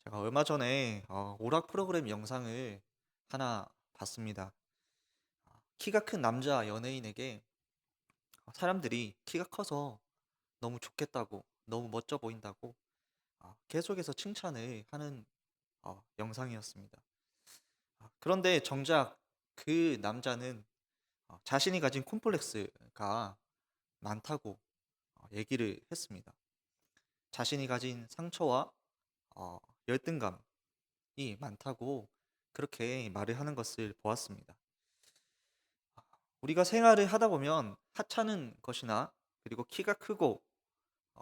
제가 얼마 전에 오락 프로그램 영상을 하나 봤습니다. 키가 큰 남자 연예인에게 사람들이 키가 커서 너무 좋겠다고, 너무 멋져 보인다고 계속해서 칭찬을 하는 영상이었습니다. 그런데 정작 그 남자는 자신이 가진 콤플렉스가 많다고 얘기를 했습니다. 자신이 가진 상처와 어, 열등감이 많다고 그렇게 말을 하는 것을 보았습니다. 우리가 생활을 하다 보면 하찮은 것이나 그리고 키가 크고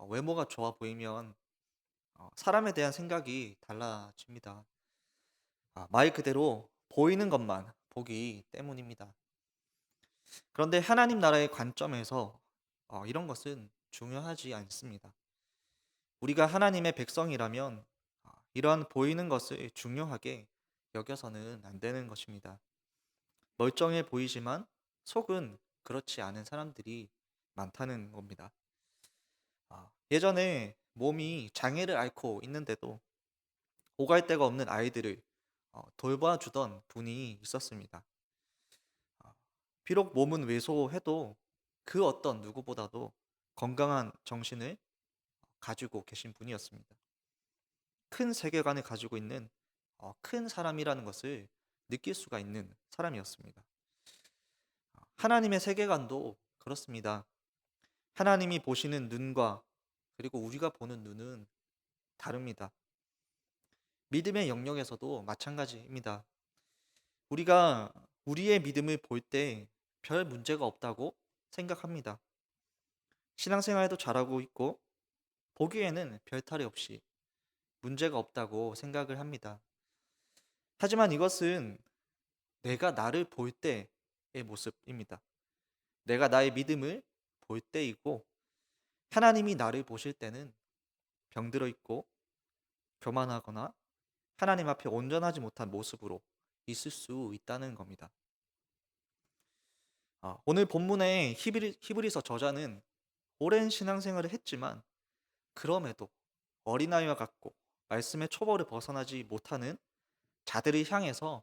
외모가 좋아 보이면 사람에 대한 생각이 달라집니다. 말 그대로 보이는 것만 보기 때문입니다. 그런데 하나님 나라의 관점에서 이런 것은 중요하지 않습니다. 우리가 하나님의 백성이라면 이러한 보이는 것을 중요하게 여겨서는 안 되는 것입니다. 멀쩡해 보이지만 속은 그렇지 않은 사람들이 많다는 겁니다. 예전에 몸이 장애를 앓고 있는데도 오갈 데가 없는 아이들을 돌봐주던 분이 있었습니다. 아, 비록 몸은 왜소해도 그 어떤 누구보다도 건강한 정신을 가지고 계신 분이었습니다. 큰 세계관을 가지고 있는 큰 사람이라는 것을 느낄 수가 있는 사람이었습니다. 하나님의 세계관도 그렇습니다. 하나님이 보시는 눈과 그리고 우리가 보는 눈은 다릅니다. 믿음의 영역에서도 마찬가지입니다. 우리가 우리의 믿음을 볼 때 별 문제가 없다고 생각합니다. 신앙생활도 잘하고 있고 보기에는 별 탈이 없이 문제가 없다고 생각을 합니다. 하지만 이것은 내가 나를 볼 때의 모습입니다. 내가 나의 믿음을 볼 때이고 하나님이 나를 보실 때는 병들어 있고 교만하거나 하나님 앞에 온전하지 못한 모습으로 있을 수 있다는 겁니다. 오늘 본문의 히브리서 저자는 오랜 신앙생활을 했지만 그럼에도 어린아이와 같고 말씀의 초보를 벗어나지 못하는 자들을 향해서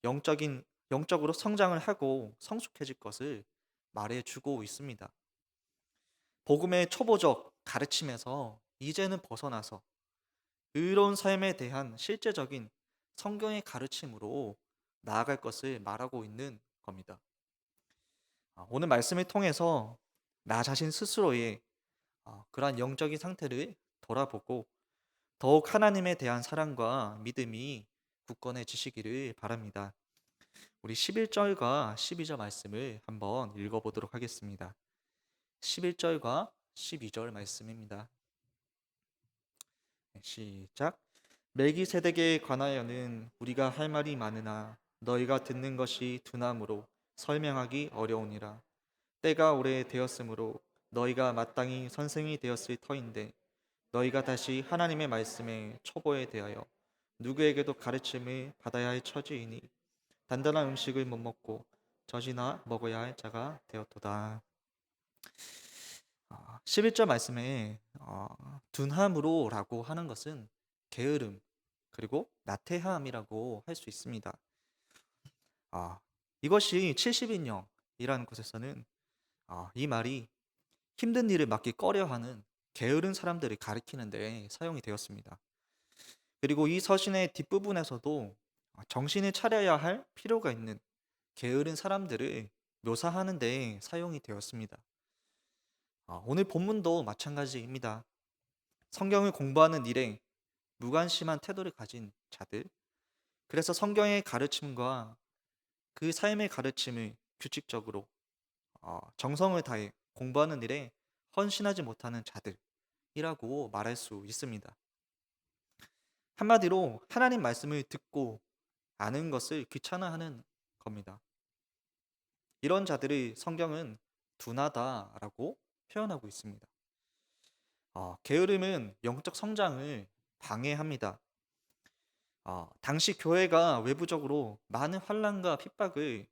영적인 영적으로 성장을 하고 성숙해질 것을 말해주고 있습니다. 복음의 초보적 가르침에서 이제는 벗어나서 의로운 삶에 대한 실제적인 성경의 가르침으로 나아갈 것을 말하고 있는 겁니다. 오늘 말씀을 통해서 나 자신 스스로의 그러한 영적인 상태를 돌아보고 더욱 하나님에 대한 사랑과 믿음이 굳건해지시기를 바랍니다. 우리 11절과 12절 말씀을 한번 읽어보도록 하겠습니다. 11절과 12절 말씀입니다. 시작. 멜기세덱에 관하여는 우리가 할 말이 많으나 너희가 듣는 것이 둔함으로 설명하기 어려우니라. 때가 오래되었으므로 너희가 마땅히 선생이 되었을 터인데 너희가 다시 하나님의 말씀에 초보에 대하여 누구에게도 가르침을 받아야 할 처지이니 단단한 음식을 못 먹고 젖이나 먹어야 할 자가 되었도다. 11절 말씀에 둔함으로라고 하는 것은 게으름 그리고 나태함이라고 할 수 있습니다. 아, 이것이 70인령이라는 곳에서는 이 말이 힘든 일을 맡기 꺼려하는 게으른 사람들을 가리키는데 사용이 되었습니다. 그리고 이 서신의 뒷부분에서도 정신을 차려야 할 필요가 있는 게으른 사람들을 묘사하는 데 사용이 되었습니다. 오늘 본문도 마찬가지입니다. 성경을 공부하는 일에 무관심한 태도를 가진 자들, 그래서 성경의 가르침과 그 삶의 가르침을 규칙적으로 정성을 다해 공부하는 일에 헌신하지 못하는 자들이라고 말할 수 있습니다. 한마디로 하나님 말씀을 듣고 아는 것을 귀찮아하는 겁니다. 이런 자들의 성경은 둔하다라고 표현하고 있습니다. 게으름은 영적 성장을 방해합니다. 당시 교회가 외부적으로 많은 환난과 핍박을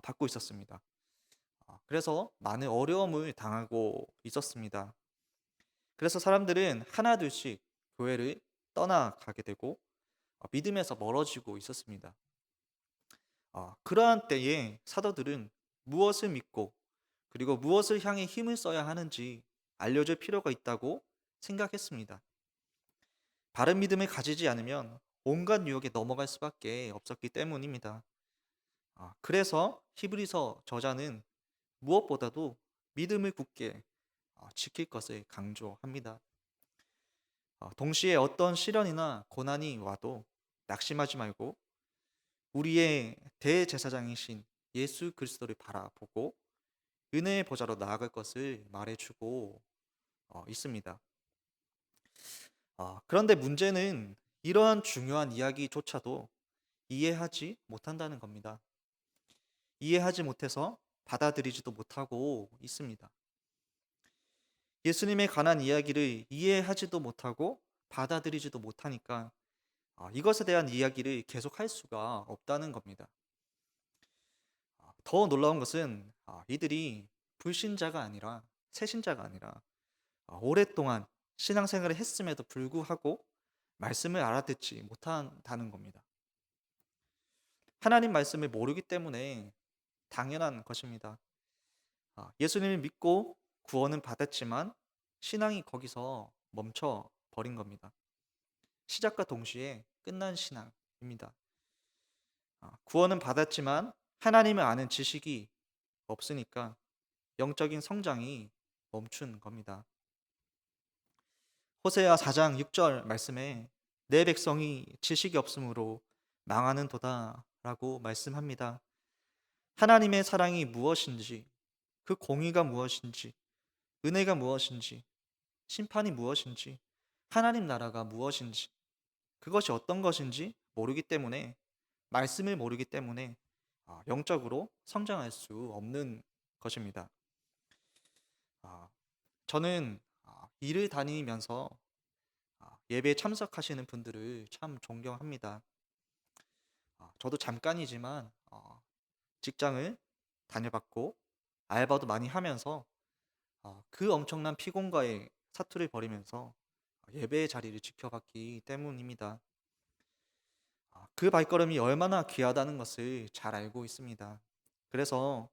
받고 있었습니다. 그래서 많은 어려움을 당하고 있었습니다. 그래서 사람들은 하나둘씩 교회를 떠나가게 되고 믿음에서 멀어지고 있었습니다. 그러한 때에 사도들은 무엇을 믿고 그리고 무엇을 향해 힘을 써야 하는지 알려줄 필요가 있다고 생각했습니다. 바른 믿음을 가지지 않으면 온갖 유혹에 넘어갈 수밖에 없었기 때문입니다. 그래서 히브리서 저자는 무엇보다도 믿음을 굳게 지킬 것을 강조합니다. 동시에 어떤 시련이나 고난이 와도 낙심하지 말고 우리의 대제사장이신 예수 그리스도를 바라보고 은혜의 보좌로 나아갈 것을 말해주고 있습니다. 그런데 문제는 이러한 중요한 이야기조차도 이해하지 못한다는 겁니다. 이해하지 못해서 받아들이지도 못하고 있습니다. 예수님에 관한 이야기를 이해하지도 못하고 받아들이지도 못하니까 이것에 대한 이야기를 계속할 수가 없다는 겁니다. 더 놀라운 것은 이들이 불신자가 아니라 새신자가 아니라 오랫동안 신앙생활을 했음에도 불구하고 말씀을 알아듣지 못한다는 겁니다. 하나님 말씀을 모르기 때문에 당연한 것입니다. 예수님을 믿고 구원은 받았지만 신앙이 거기서 멈춰 버린 겁니다. 시작과 동시에 끝난 신앙입니다. 구원은 받았지만 하나님을 아는 지식이 없으니까 영적인 성장이 멈춘 겁니다. 호세아 4장 6절 말씀에 내 백성이 지식이 없으므로 망하는 도다라고 말씀합니다. 하나님의 사랑이 무엇인지, 그 공의가 무엇인지, 은혜가 무엇인지, 심판이 무엇인지, 하나님 나라가 무엇인지, 그것이 어떤 것인지 모르기 때문에, 말씀을 모르기 때문에 영적으로 성장할 수 없는 것입니다. 아, 저는 일을 다니면서 예배에 참석하시는 분들을 참 존경합니다. 저도 잠깐이지만 직장을 다녀봤고 알바도 많이 하면서 그 엄청난 피곤과의 사투를 벌이면서 예배의 자리를 지켜봤기 때문입니다. 그 발걸음이 얼마나 귀하다는 것을 잘 알고 있습니다. 그래서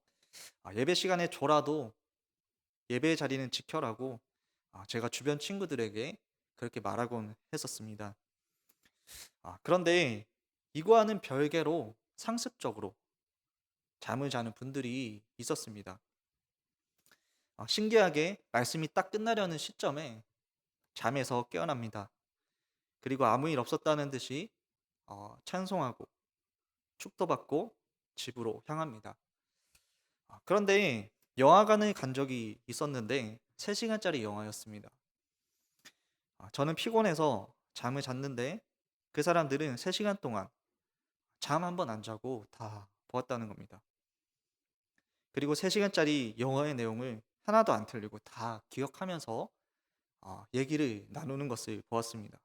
예배 시간에 졸아도 예배의 자리는 지켜라고 제가 주변 친구들에게 그렇게 말하곤 했었습니다. 그런데 이거와는 별개로 상습적으로 잠을 자는 분들이 있었습니다. 신기하게 말씀이 딱 끝나려는 시점에 잠에서 깨어납니다. 그리고 아무 일 없었다는 듯이 찬송하고 축도받고 집으로 향합니다. 그런데 영화관을 간 적이 있었는데 3시간짜리 영화였습니다. 저는 피곤해서 잠을 잤는데 그 사람들은 3시간 동안 잠 한 번 안 자고 다 보았다는 겁니다. 그리고 3시간짜리 영화의 내용을 하나도 안 틀리고 다 기억하면서 얘기를 나누는 것을 보았습니다.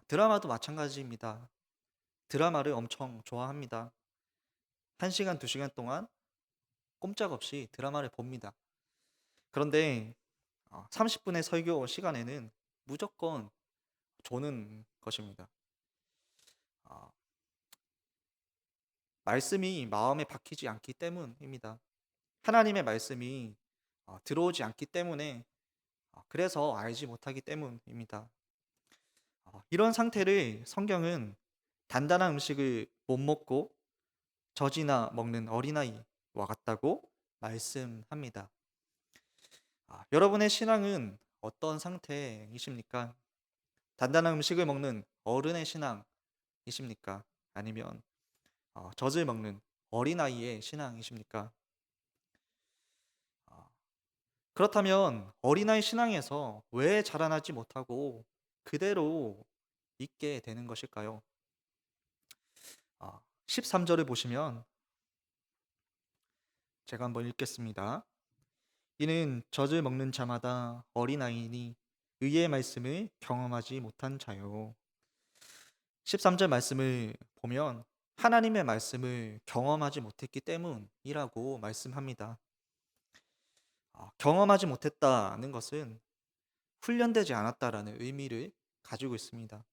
드라마도 마찬가지입니다. 드라마를 엄청 좋아합니다. 1시간, 2시간 동안 꼼짝없이 드라마를 봅니다. 그런데 30분의 설교 시간에는 무조건 조는 것입니다. 아, 말씀이 마음에 박히지 않기 때문입니다. 하나님의 말씀이 들어오지 않기 때문에 그래서 알지 못하기 때문입니다. 이런 상태를 성경은 단단한 음식을 못 먹고 젖이나 먹는 어린아이와 같다고 말씀합니다. 여러분의 신앙은 어떤 상태이십니까? 단단한 음식을 먹는 어른의 신앙이십니까? 아니면 젖을 먹는 어린아이의 신앙이십니까? 어, 그렇다면 어린아이 신앙에서 왜 자라나지 못하고 그대로 있게 되는 것일까요? 13절을 보시면 제가 한번 읽겠습니다. 이는 젖을 먹는 자마다 어린아이니 의의 말씀을 경험하지 못한 자요. 13절 말씀을 보면 하나님의 말씀을 경험하지 못했기 때문이라고 말씀합니다. 경험하지 못했다는 것은 훈련되지 않았다라는 의미를 가지고 있습니다.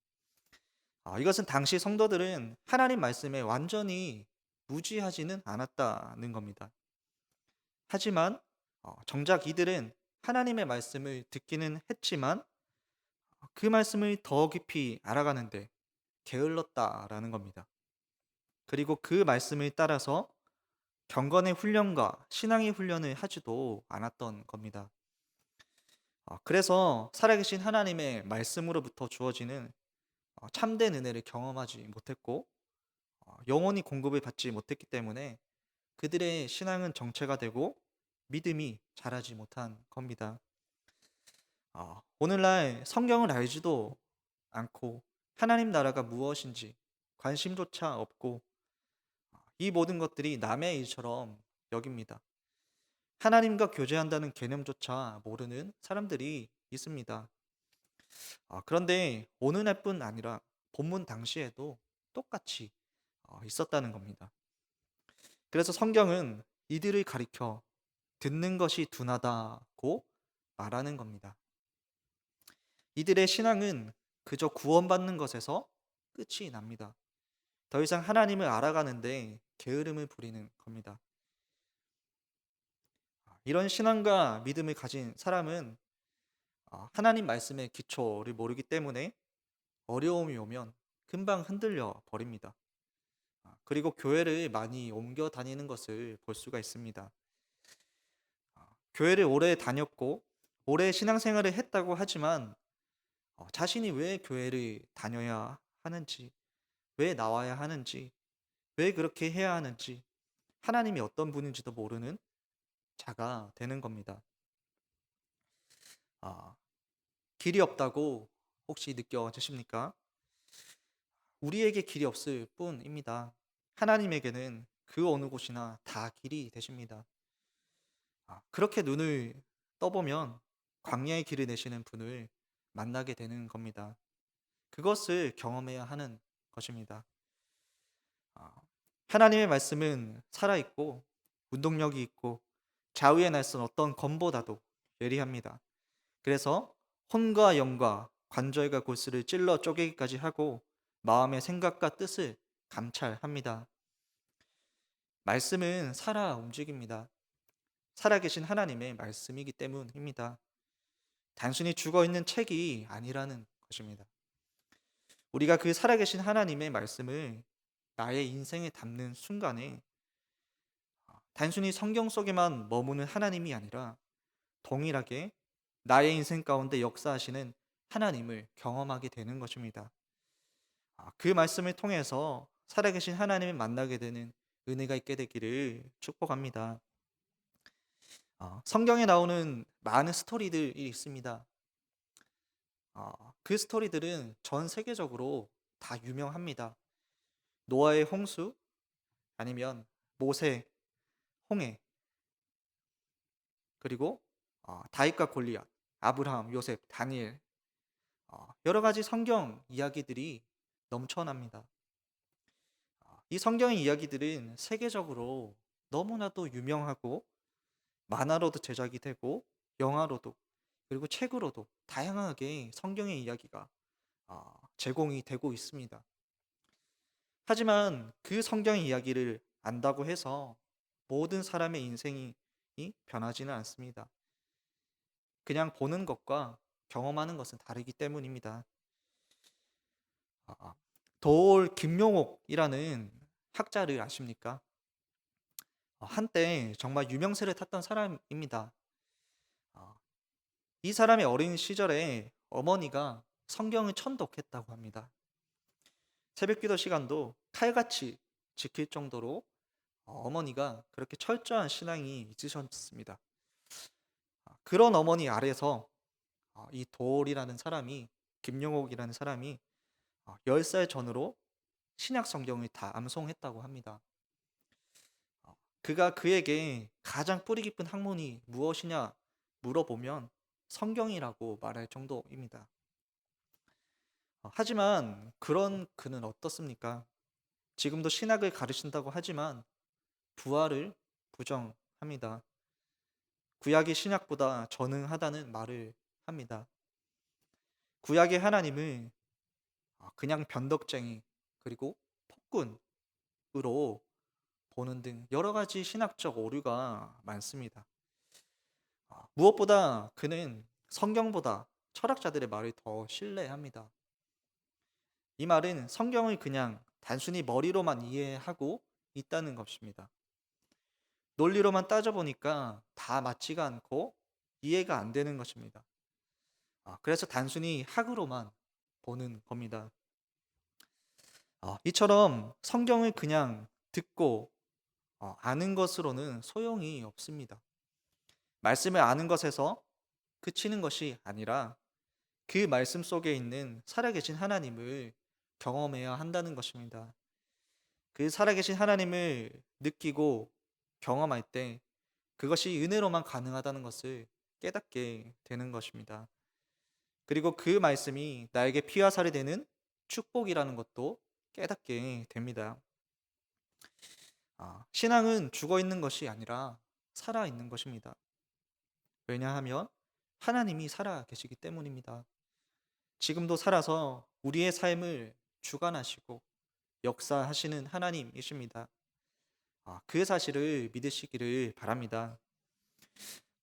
이것은 당시 성도들은 하나님 말씀에 완전히 무지하지는 않았다는 겁니다. 하지만 정작 이들은 하나님의 말씀을 듣기는 했지만 그 말씀을 더 깊이 알아가는데 게을렀다라는 겁니다. 그리고 그 말씀을 따라서 경건의 훈련과 신앙의 훈련을 하지도 않았던 겁니다. 그래서 살아계신 하나님의 말씀으로부터 주어지는 참된 은혜를 경험하지 못했고 영원히 공급을 받지 못했기 때문에 그들의 신앙은 정체가 되고 믿음이 자라지 못한 겁니다. 오늘날 성경을 알지도 않고 하나님 나라가 무엇인지 관심조차 없고 이 모든 것들이 남의 일처럼 여깁니다. 하나님과 교제한다는 개념조차 모르는 사람들이 있습니다. 그런데 오늘날뿐 아니라 본문 당시에도 똑같이 있었다는 겁니다. 그래서 성경은 이들을 가리켜 듣는 것이 둔하다고 말하는 겁니다. 이들의 신앙은 그저 구원받는 것에서 끝이 납니다. 더 이상 하나님을 알아가는데 게으름을 부리는 겁니다. 이런 신앙과 믿음을 가진 사람은 하나님 말씀의 기초를 모르기 때문에 어려움이 오면 금방 흔들려 버립니다. 그리고 교회를 많이 옮겨 다니는 것을 볼 수가 있습니다. 교회를 오래 다녔고 오래 신앙생활을 했다고 하지만 자신이 왜 교회를 다녀야 하는지, 왜 나와야 하는지, 왜 그렇게 해야 하는지, 하나님이 어떤 분인지도 모르는 자가 되는 겁니다. 아, 길이 없다고 혹시 느껴지십니까? 우리에게 길이 없을 뿐입니다. 하나님에게는 그 어느 곳이나 다 길이 되십니다. 그렇게 눈을 떠보면 광야의 길을 내시는 분을 만나게 되는 겁니다. 그것을 경험해야 하는 것입니다. 아, 하나님의 말씀은 살아있고 운동력이 있고 좌우의 날선 어떤 검보다도 예리합니다. 그래서 혼과 영과 관절과 골수를 찔러 쪼개기까지 하고 마음의 생각과 뜻을 감찰합니다. 말씀은 살아 움직입니다. 살아계신 하나님의 말씀이기 때문입니다. 단순히 죽어 있는 책이 아니라는 것입니다. 우리가 그 살아계신 하나님의 말씀을 나의 인생에 담는 순간에 단순히 성경 속에만 머무는 하나님이 아니라 동일하게 나의 인생 가운데 역사하시는 하나님을 경험하게 되는 것입니다. 그 말씀을 통해서 살아계신 하나님을 만나게 되는 은혜가 있게 되기를 축복합니다. 성경에 나오는 많은 스토리들이 있습니다. 그 스토리들은 전 세계적으로 다 유명합니다. 노아의 홍수, 아니면 모세, 홍해, 그리고 다윗과 골리앗, 아브라함, 요셉, 다니엘, 여러 가지 성경 이야기들이 넘쳐납니다. 이 성경의 이야기들은 세계적으로 너무나도 유명하고 만화로도 제작이 되고 영화로도 그리고 책으로도 다양하게 성경의 이야기가 제공이 되고 있습니다. 하지만 그 성경의 이야기를 안다고 해서 모든 사람의 인생이 변하지는 않습니다. 그냥 보는 것과 경험하는 것은 다르기 때문입니다. 아, 도올 김용옥이라는 학자를 아십니까? 한때 정말 유명세를 탔던 사람입니다. 어, 이 사람의 어린 시절에 어머니가 성경을 천독했다고 합니다. 새벽기도 시간도 칼같이 지킬 정도로 어머니가 그렇게 철저한 신앙이 있으셨습니다. 그런 어머니 아래서 이 도올이라는 사람이 김용옥이라는 사람이 10살 전으로 신약 성경을 다 암송했다고 합니다. 그가 그에게 가장 뿌리 깊은 학문이 무엇이냐 물어보면 성경이라고 말할 정도입니다. 하지만 그런 그는 어떻습니까? 지금도 신학을 가르친다고 하지만 부활을 부정합니다. 구약이 신약보다 전능하다는 말을 합니다. 구약의 하나님을 그냥 변덕쟁이 그리고 폭군으로 보는 등 여러 가지 신학적 오류가 많습니다. 무엇보다 그는 성경보다 철학자들의 말을 더 신뢰합니다. 이 말은 성경을 그냥 단순히 머리로만 이해하고 있다는 것입니다. 논리로만 따져보니까 다 맞지가 않고 이해가 안 되는 것입니다. 그래서 단순히 학으로만 보는 겁니다. 이처럼 성경을 그냥 듣고 아는 것으로는 소용이 없습니다. 말씀을 아는 것에서 그치는 것이 아니라 그 말씀 속에 있는 살아계신 하나님을 경험해야 한다는 것입니다. 그 살아계신 하나님을 느끼고 경험할 때 그것이 은혜로만 가능하다는 것을 깨닫게 되는 것입니다. 그리고 그 말씀이 나에게 피와 살이 되는 축복이라는 것도 깨닫게 됩니다. 신앙은 죽어 있는 것이 아니라 살아 있는 것입니다. 왜냐하면 하나님이 살아 계시기 때문입니다. 지금도 살아서 우리의 삶을 주관하시고 역사하시는 하나님이십니다. 그 사실을 믿으시기를 바랍니다.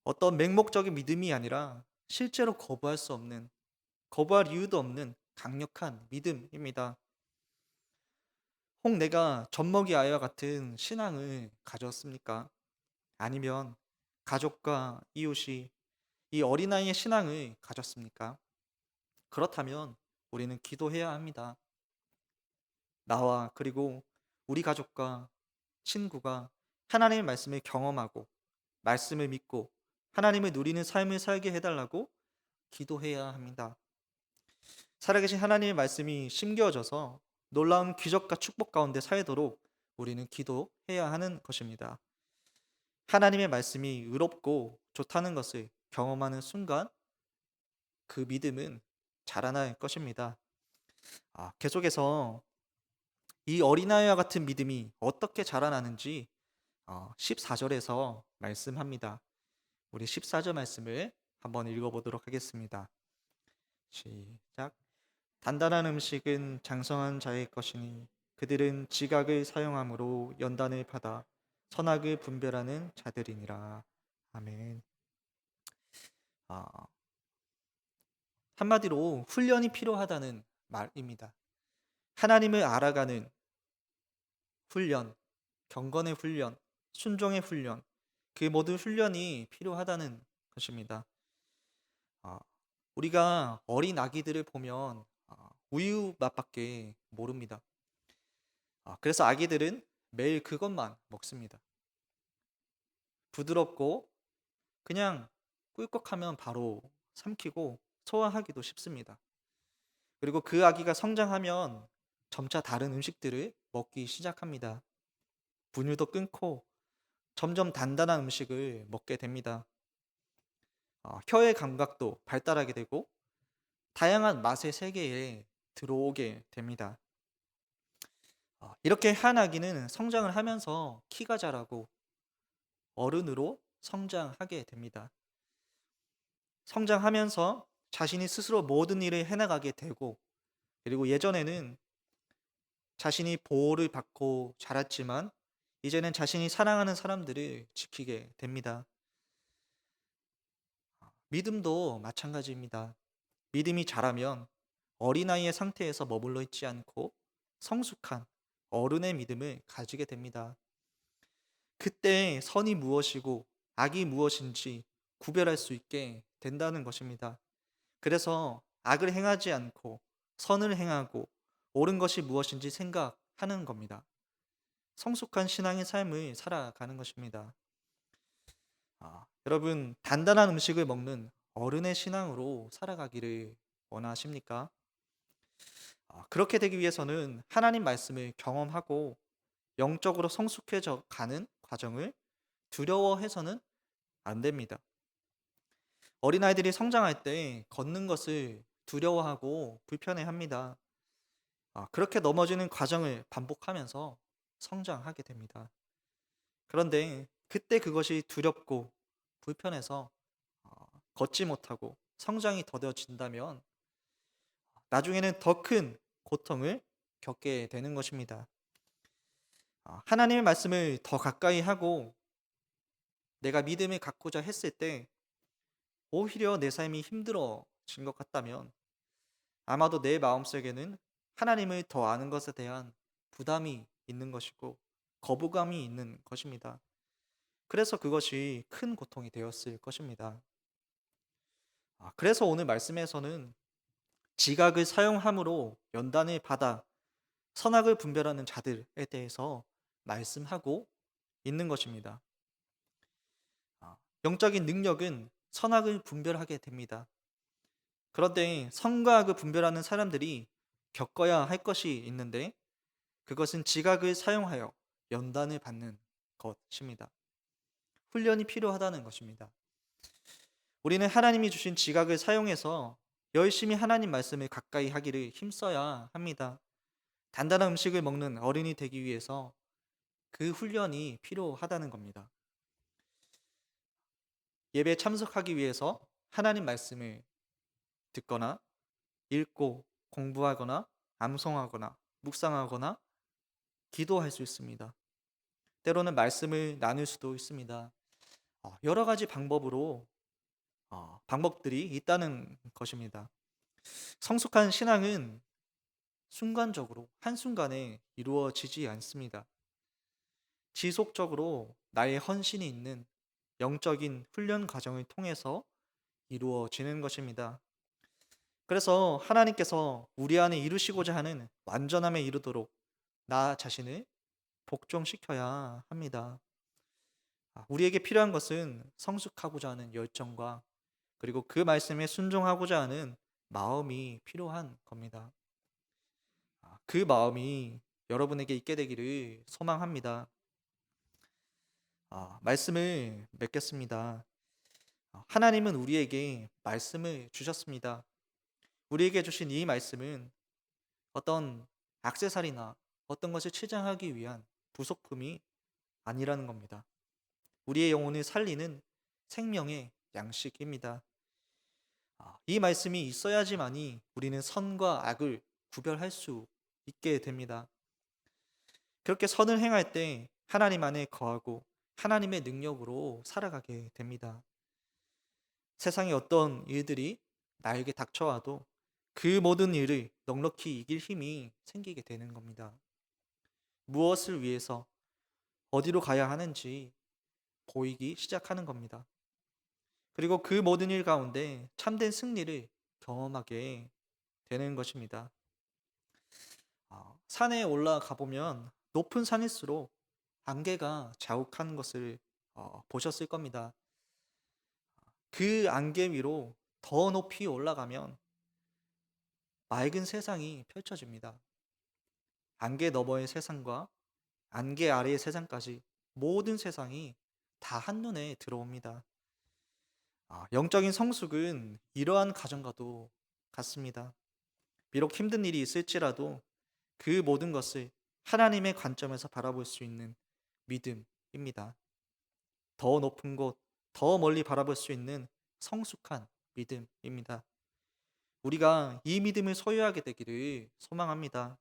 어떤 맹목적인 믿음이 아니라 실제로 거부할 수 없는, 거부할 이유도 없는 강력한 믿음입니다. 혹 내가 젖먹이 아이와 같은 신앙을 가졌습니까? 아니면 가족과 이웃이 이 어린아이의 신앙을 가졌습니까? 그렇다면 우리는 기도해야 합니다. 나와 그리고 우리 가족과 친구가 하나님의 말씀을 경험하고 말씀을 믿고 하나님을 누리는 삶을 살게 해달라고 기도해야 합니다. 살아계신 하나님의 말씀이 심겨져서 놀라운 기적과 축복 가운데 살도록 우리는 기도해야 하는 것입니다. 하나님의 말씀이 의롭고 좋다는 것을 경험하는 순간 그 믿음은 자라날 것입니다. 계속해서 이 어린아이와 같은 믿음이 어떻게 자라나는지 14절에서 말씀합니다. 우리 14절 말씀을 한번 읽어보도록 하겠습니다. 시작. 단단한 음식은 장성한 자의 것이니 그들은 지각을 사용함으로 연단을 받아 선악을 분별하는 자들이니라. 아멘. 아, 한마디로 훈련이 필요하다는 말입니다. 하나님을 알아가는 훈련, 경건의 훈련, 순종의 훈련, 그 모든 훈련이 필요하다는 것입니다. 아, 우리가 어린 아기들을 보면 우유 맛밖에 모릅니다. 그래서 아기들은 매일 그것만 먹습니다. 부드럽고 그냥 꿀꺽하면 바로 삼키고 소화하기도 쉽습니다. 그리고 그 아기가 성장하면 점차 다른 음식들을 먹기 시작합니다. 분유도 끊고 점점 단단한 음식을 먹게 됩니다. 혀의 감각도 발달하게 되고 다양한 맛의 세계에 들어오게 됩니다. 이렇게 한 아기는 성장을 하면서 키가 자라고 어른으로 성장하게 됩니다. 성장하면서 자신이 스스로 모든 일을 해나가게 되고 그리고 예전에는 자신이 보호를 받고 자랐지만 이제는 자신이 사랑하는 사람들을 지키게 됩니다. 믿음도 마찬가지입니다. 믿음이 자라면 어린아이의 상태에서 머물러 있지 않고 성숙한 어른의 믿음을 가지게 됩니다. 그때 선이 무엇이고 악이 무엇인지 구별할 수 있게 된다는 것입니다. 그래서 악을 행하지 않고 선을 행하고 옳은 것이 무엇인지 생각하는 겁니다. 성숙한 신앙의 삶을 살아가는 것입니다. 여러분, 단단한 음식을 먹는 어른의 신앙으로 살아가기를 원하십니까? 그렇게 되기 위해서는 하나님 말씀을 경험하고 영적으로 성숙해져 가는 과정을 두려워해서는 안 됩니다. 어린아이들이 성장할 때 걷는 것을 두려워하고 불편해합니다. 그렇게 넘어지는 과정을 반복하면서 성장하게 됩니다. 그런데 그때 그것이 두렵고 불편해서 걷지 못하고 성장이 더뎌진다면 나중에는 더 큰 고통을 겪게 되는 것입니다. 하나님의 말씀을 더 가까이 하고 내가 믿음을 갖고자 했을 때 오히려 내 삶이 힘들어진 것 같다면 아마도 내 마음속에는 하나님을 더 아는 것에 대한 부담이 있는 것이고 거부감이 있는 것입니다. 그래서 그것이 큰 고통이 되었을 것입니다. 그래서 오늘 말씀에서는 지각을 사용함으로 연단을 받아 선악을 분별하는 자들에 대해서 말씀하고 있는 것입니다. 영적인 능력은 선악을 분별하게 됩니다. 그런데 선과 악을 분별하는 사람들이 겪어야 할 것이 있는데 그것은 지각을 사용하여 연단을 받는 것입니다. 훈련이 필요하다는 것입니다. 우리는 하나님이 주신 지각을 사용해서 열심히 하나님 말씀을 가까이 하기를 힘써야 합니다. 단단한 음식을 먹는 어른이 되기 위해서 그 훈련이 필요하다는 겁니다. 예배에 참석하기 위해서 하나님 말씀을 듣거나 읽고 공부하거나 암송하거나 묵상하거나 기도할 수 있습니다. 때로는 말씀을 나눌 수도 있습니다. 여러 가지 방법들이 있다는 것입니다. 성숙한 신앙은 순간적으로 한순간에 이루어지지 않습니다. 지속적으로 나의 헌신이 있는 영적인 훈련 과정을 통해서 이루어지는 것입니다. 그래서 하나님께서 우리 안에 이루시고자 하는 완전함에 이르도록 나 자신을 복종시켜야 합니다. 우리에게 필요한 것은 성숙하고자 하는 열정과 그리고 그 말씀에 순종하고자 하는 마음이 필요한 겁니다. 그 마음이 여러분에게 있게 되기를 소망합니다. 말씀을 맺겠습니다. 하나님은 우리에게 말씀을 주셨습니다. 우리에게 주신 이 말씀은 어떤 액세서리나 어떤 것을 치장하기 위한 부속품이 아니라는 겁니다. 우리의 영혼을 살리는 생명의 양식입니다. 이 말씀이 있어야지만이 우리는 선과 악을 구별할 수 있게 됩니다. 그렇게 선을 행할 때 하나님 안에 거하고 하나님의 능력으로 살아가게 됩니다. 세상에 어떤 일들이 나에게 닥쳐와도 그 모든 일을 넉넉히 이길 힘이 생기게 되는 겁니다. 무엇을 위해서 어디로 가야 하는지 보이기 시작하는 겁니다. 그리고 그 모든 일 가운데 참된 승리를 경험하게 되는 것입니다. 산에 올라가 보면 높은 산일수록 안개가 자욱한 것을 보셨을 겁니다. 그 안개 위로 더 높이 올라가면 맑은 세상이 펼쳐집니다. 안개 너머의 세상과 안개 아래의 세상까지 모든 세상이 다 한눈에 들어옵니다. 영적인 성숙은 이러한 가정과도 같습니다. 비록 힘든 일이 있을지라도 그 모든 것을 하나님의 관점에서 바라볼 수 있는 믿음입니다. 더 높은 곳, 더 멀리 바라볼 수 있는 성숙한 믿음입니다. 우리가 이 믿음을 소유하게 되기를 소망합니다.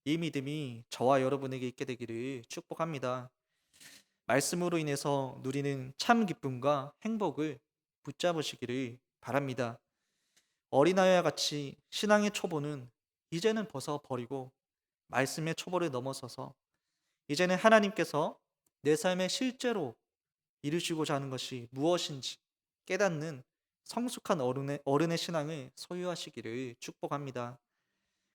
이 믿음이 저와 여러분에게 있게 되기를 축복합니다. 말씀으로 인해서 누리는 참 기쁨과 행복을 붙잡으시기를 바랍니다. 어린아이와 같이 신앙의 초보는 이제는 벗어버리고 말씀의 초보를 넘어서서 이제는 하나님께서 내 삶에 실제로 이루시고자 하는 것이 무엇인지 깨닫는 성숙한 어른의 신앙을 소유하시기를 축복합니다.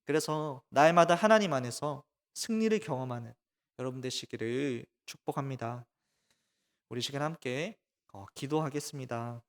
그래서 날마다 하나님 안에서 승리를 경험하는 여러분 되시기를 축복합니다. 우리 시간 함께 기도하겠습니다.